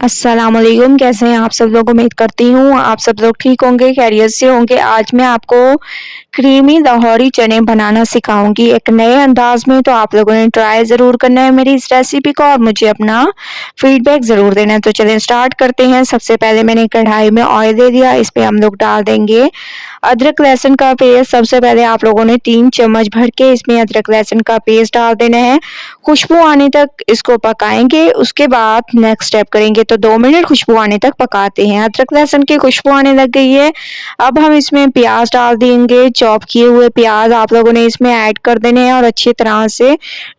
अस्सलामुअलैकुम। कैसे हैं आप सब लोग? उम्मीद करती हूँ आप सब लोग ठीक होंगे, खैरियत से होंगे। आज मैं आपको क्रीमी लाहौरी चने बनाना सिखाऊंगी एक नए अंदाज में, तो आप लोगों ने ट्राई ज़रूर करना है मेरी इस रेसिपी को और मुझे अपना फीडबैक ज़रूर देना है। तो चलिए स्टार्ट करते हैं। सबसे पहले मैंने कढ़ाई में ऑयल दे दिया, इस पे हम लोग डाल देंगे अदरक लहसुन का पेस्ट। सबसे पहले आप लोगों ने 3 चम्मच भर के इसमें अदरक लहसुन का पेस्ट डाल देना है। खुशबू आने तक इसको पकाएंगे, उसके बाद नेक्स्ट स्टेप करेंगे। तो 2 मिनट खुशबू आने तक पकाते हैं। अदरक लहसुन की खुशबू आने लग गई है। अब हम इसमें प्याज डाल देंगे। चॉप किए हुए प्याज आप लोगों ने इसमें ऐड कर देने हैं और अच्छी तरह से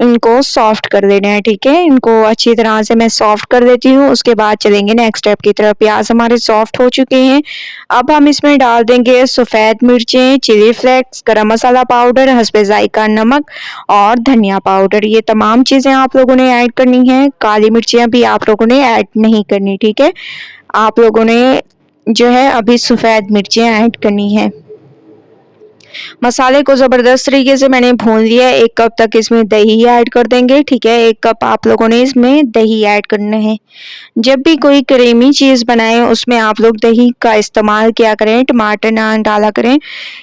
इनको सॉफ्ट कर देना है। ठीक है, इनको अच्छी तरह से मैं सॉफ्ट कर देती हूँ, उसके बाद चलेंगे नेक्स्ट स्टेप की तरफ। प्याज हमारे सॉफ्ट हो चुके हैं। अब हम इसमें डाल देंगे सफ़ेद मिर्चें, चिली फ्लेक्स, गरम मसाला पाउडर, हस्बे जायका नमक और धनिया पाउडर। ये तमाम चीज़ें आप लोगों ने ऐड करनी है। काली मिर्चियाँ भी आप लोगों ने ऐड नहीं करनी। ठीक है, आप लोगों ने जो है अभी सफ़ेद मिर्चियाँ ऐड करनी है। मसाले को ज़बरदस्त तरीके से मैंने भून लिया है। 1 कप तक इसमें दही ऐड कर देंगे। ठीक है, 1 कप आप लोगों ने इसमें दही ऐड करना है। जब भी कोई क्रीमी चीज़ बनाएं उसमें आप लोग दही का इस्तेमाल किया करें, टमाटर ना डाला करें।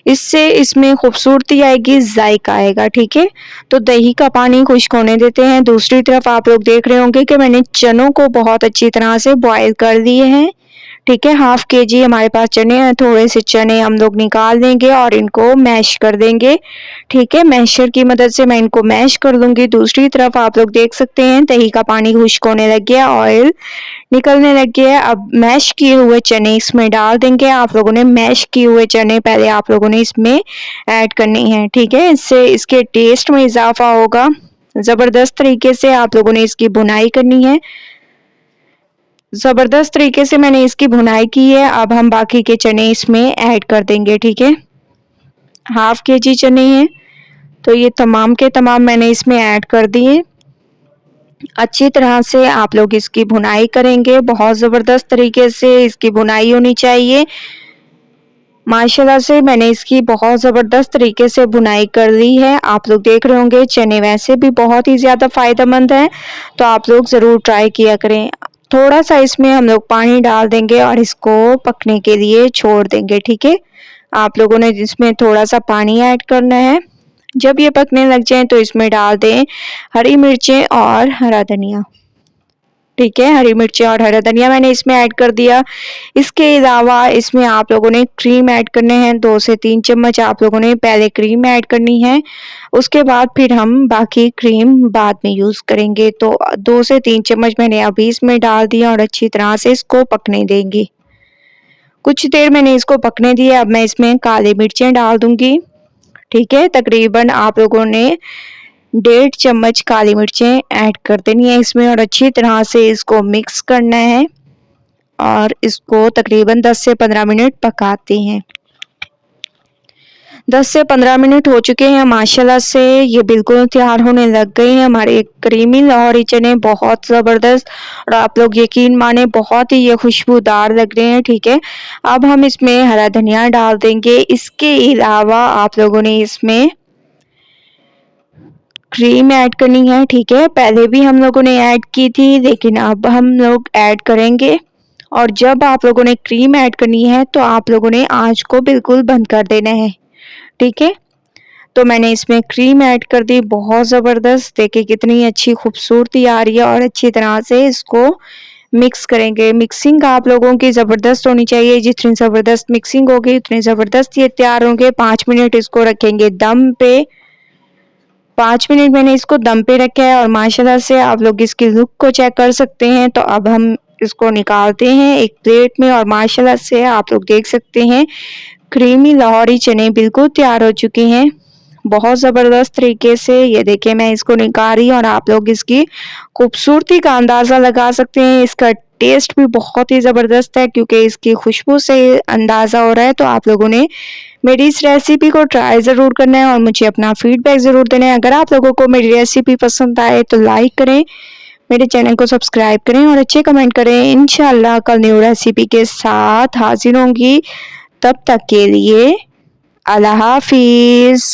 इससे इसमें खूबसूरती आएगी, जायका आएगा। ठीक है, तो दही का पानी खुश्क होने देते हैं। दूसरी तरफ आप लोग देख रहे होंगे कि मैंने चनों को बहुत अच्छी तरह से बॉयल कर दिए हैं। ठीक है, हाफ केजी हमारे पास चने हैं। थोड़े से चने हम लोग निकाल देंगे और इनको मैश कर देंगे। ठीक है, मैशर की मदद से मैं इनको मैश कर दूंगी। दूसरी तरफ आप लोग देख सकते हैं दही का पानी खुश्क होने लग गया, ऑयल निकलने लग गया है। अब मैश किए हुए चने इसमें डाल देंगे। आप लोगों ने मैश किए हुए चने पहले आप लोगों ने इसमें ऐड करने हैं। ठीक है, इससे इसके टेस्ट में इजाफा होगा। ज़बरदस्त तरीके से आप लोगों ने इसकी भुनाई करनी है। ज़बरदस्त तरीके से मैंने इसकी भुनाई की है। अब हम बाकी के चने इसमें ऐड कर देंगे। ठीक है, हाफ केजी चने हैं, तो ये तमाम के तमाम मैंने इसमें ऐड कर दिए। अच्छी तरह से आप लोग इसकी भुनाई करेंगे। बहुत ज़बरदस्त तरीके से इसकी भुनाई होनी चाहिए। माशाल्लाह से मैंने इसकी बहुत ज़बरदस्त तरीके से भुनाई कर ली है। आप लोग देख रहे होंगे चने वैसे भी बहुत ही ज़्यादा फ़ायदेमंद हैं, तो आप लोग ज़रूर ट्राई किया करें। थोड़ा सा इसमें हम लोग पानी डाल देंगे और इसको पकने के लिए छोड़ देंगे। ठीक है, आप लोगों ने इसमें थोड़ा सा पानी ऐड करना है। जब ये पकने लग जाए तो इसमें डाल दें हरी मिर्चें और हरा धनिया। ठीक है, हरी मिर्चें और हरा धनिया मैंने इसमें ऐड कर दिया। इसके अलावा इसमें आप लोगों ने क्रीम ऐड करने हैं। 2 से 3 चम्मच आप लोगों ने पहले क्रीम ऐड करनी है, उसके बाद फिर हम बाकी क्रीम बाद में यूज़ करेंगे। तो 2 से 3 चम्मच मैंने अभी इसमें डाल दिया और अच्छी तरह से इसको पकने देंगे। कुछ देर मैंने इसको पकने दिया। अब मैं इसमें काली मिर्चें डाल दूंगी। ठीक है, तकरीबन आप लोगों ने 1.5 चम्मच काली मिर्चें ऐड कर देनी है इसमें और अच्छी तरह से इसको मिक्स करना है और इसको तकरीबन 10 से 15 मिनट पकाते हैं। 10 से 15 मिनट हो चुके हैं। माशाल्लाह से ये बिल्कुल तैयार होने लग गए हैं हमारे क्रीमी लाहौरी चने, बहुत ज़बरदस्त। और आप लोग यकीन माने बहुत ही ये खुशबूदार लग रहे हैं। ठीक है, अब हम इसमें हरा धनिया डाल देंगे। इसके अलावा आप लोगों ने इसमें क्रीम ऐड करनी है। ठीक है, पहले भी हम लोगों ने ऐड की थी, लेकिन अब हम लोग ऐड करेंगे। और जब आप लोगों ने क्रीम ऐड करनी है तो आप लोगों ने आंच को बिल्कुल बंद कर देना है। ठीक है, तो मैंने इसमें क्रीम ऐड कर दी। बहुत ज़बरदस्त, देखिए कितनी अच्छी खूबसूरती आ रही है। और अच्छी तरह से इसको मिक्स करेंगे। मिक्सिंग आप लोगों की ज़बरदस्त होनी चाहिए। जितनी ज़बरदस्त मिक्सिंग होगी उतनी ज़बरदस्त ये तैयार होंगे। 5 मिनट इसको रखेंगे दम पे। 5 मिनट मैंने इसको दम पे रखा है और माशाल्लाह से आप लोग इसकी लुक को चेक कर सकते हैं। तो अब हम इसको निकालते हैं एक प्लेट में और माशाल्लाह से आप लोग देख सकते हैं क्रीमी लाहौरी चने बिल्कुल तैयार हो चुके हैं बहुत ज़बरदस्त तरीके से। ये देखिए मैं इसको निकाल रही हूँ और आप लोग इसकी खूबसूरती का अंदाज़ा लगा सकते हैं। इसका टेस्ट भी बहुत ही ज़बरदस्त है क्योंकि इसकी खुशबू से अंदाज़ा हो रहा है। तो आप लोगों ने मेरी इस रेसिपी को ट्राई ज़रूर करना है और मुझे अपना फीडबैक ज़रूर देना है। अगर आप लोगों को मेरी रेसिपी पसंद आए तो लाइक करें, मेरे चैनल को सब्सक्राइब करें और अच्छे कमेंट करें। इंशाल्लाह कल न्यू रेसिपी के साथ हाजिर होंगी। तब तक के लिए अल्लाह हाफिज़।